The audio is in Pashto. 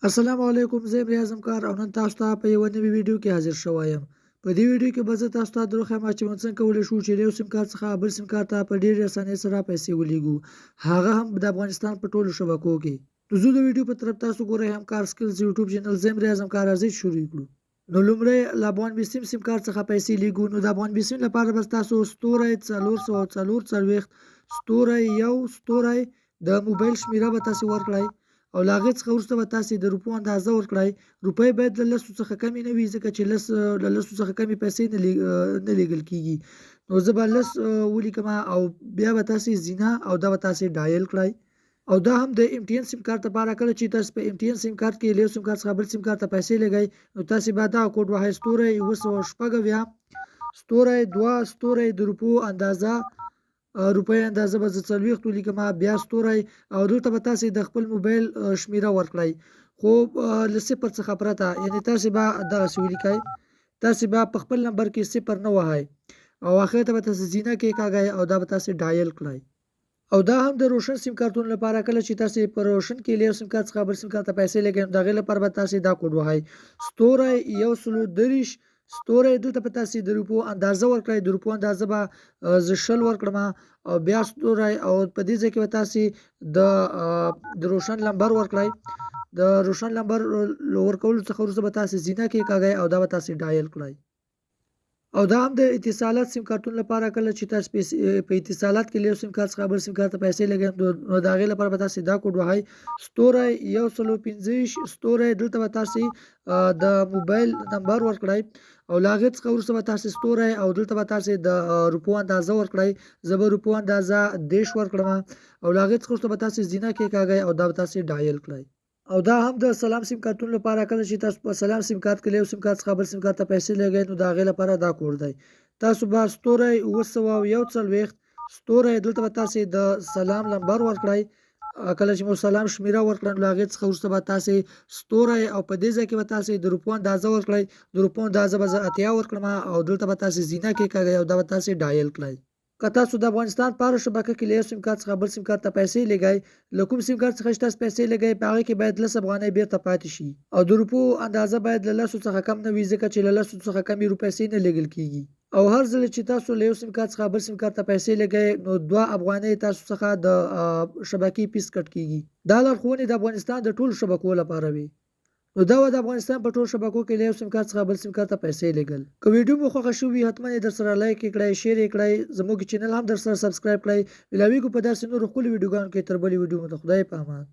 السلام علیکم، زه یم ریاض کار او نن تاسو ته په یوه نوې ویډیو کې حاضر شوی یم. په دې ویډیو کې به زه تاسو ته دروښیم چې موږ څنګه کولی شو چې له یو سیم کارت څخه بل سیم کارت ته په ډېرې اسانۍ سره پیسې ولیږو، هغه هم د افغانستان په ټولو شبکو کې. نو زه د ویډیو په طرف تاسو ګورئ همکار سکلز یوټیوب چینل زه یم ریاض کار راځئ شروع کړو. نو لومړی له افغان بېسیم سیم کارت څخه پیسې لیږو. نو د افغان بېسیم لپاره به تاسو *444*1 د موبایل شمیره به تاسې ورکړئ او له هغې څخه وروسته به تاسې د روپو اندازه ورکړئ. روپۍ باید له 10 څخه کمې نه وي، ځکه چې له 10 څخه کمې پیسې نه لیږل کېږي. نو زه به 10 ولیکم او بیا به تاسې زینه او دا به تاسې ډایل کړئ. او دا هم د ایم ټي این سیم کارت لپاره کله چې تاسو په ایم ټي این سیم کارت کې له یو سیم کارت څخه بل سیم کارت ته پیسې لګئ، نو تاسې باید دغه کوډ وهئ *960*2 د روپو اندازه روپۍ اندازه به زه 40 ولیکم، بیا ستوری او دلته به تاسې د خپل موبایل شمیره ورکړئ، خو له 0 څخه پرته، یعنې تاسې به دغسې ولیکئ. تاسې به په خپل نمبر کې 0 نه وهئ او اخر ته به تاسې زینه کېکاږئ او دا به تاسې ډایل کړئ. او دا هم د روشن سیم کارتونو لپاره کله چې تاسې په روشن کې له یو سیم کارت څخه بل سیم کارت ته پیسې لګئ، نو د هغې لپاره به تاسې دا کوډ وهئ *130*. دلته به تاسې د روپو اندازه ورکړئ. د روپو اندازه به زه 100 ورکړم او بیا ستوری او په دې ځای کې به تاسې د روشن لمبر ورکړئ. د روشن لمبر ورکولو څخه وروسته به تاسې زینه کېکاږئ او دا به تاسې ډایل کړئ. او دا هم د اتصالات سیم کارتونو لپاره کله چې تاسو په اتصالات کې له یو سیم کارت څخه بل سیم کارت ته پیسې لګئ، نو د هغې لپاره به تاسې دا کوډ وهئ *150*. دلته به تاسې د موبایل نمبر ورکړئ او له هغې څخه وروسته به تاسې ستوری او دلته به تاسې د روپو اندازه ورکړئ. زه به روپو اندازه 10 ورکړم او له هغې څخه وروسته به تاسې زینه کېکاږئ او دا به تاسې ډایل کړئ. او دا هم د سلام سیم کارتونو لپاره کله چې تاسو په سلام سیم کارت کې له یو سیم کارت څخه بل سیم کارت ته پیسې لګئ، نو د هغې لپاره دا کوډ دی. تاسو به *941*. دلته به تاسې د سلام نمبر ورکړئ. کله چې مو سلام شمیره ورکړه، نو له هغې څخه وروسته به تاسې ستوری او په دې ځای کې به تاسې د روپو اندازه ورکړئ. د روپو اندازه به زه 80 ورکړم او دلته به تاسې زینه کېکاږئ او دا به تاسې ډایل کړئ. که تاسو د افغانستان په هره شبکه کې له یو سیم کارت څخه بل سیم کارت ته پیسې لګئ، له کوم سیم کارت څخه چې تاسو پیسې لګئ په هغې کې باید 10 افغانۍ بیرته پاتې شي او د روپو اندازه باید له 10 څخه کم نه وي، ځکه چې له 10 څخه کمې پیسې نه لیږل کېږي. او هر ځل چې تاسو له یو سیم کارت څخه بل سیم کارت ته پیسې لګئ، نو 2 افغانۍ تاسو څخه د شبکې فیس کټ کېږي. دا لارښوونې د افغانستان د ټولو شبکو لپاره وي. نو دا د افغانستان په ټولو شبکو کې له یو سیم کارت څخه بل سیم کارت ته پیسې لګل. که ویډیو مو خوښه شوې وي، حتما یې درسره لایک یې کړئ، شیر یې کړئ، زموږ چینل هم درسره سبسکرایب کړئ. ملاویږو په داسې نورو ښکلو ویډیوګانو کې تر بلې ویډیو مو ته. خدای په امان.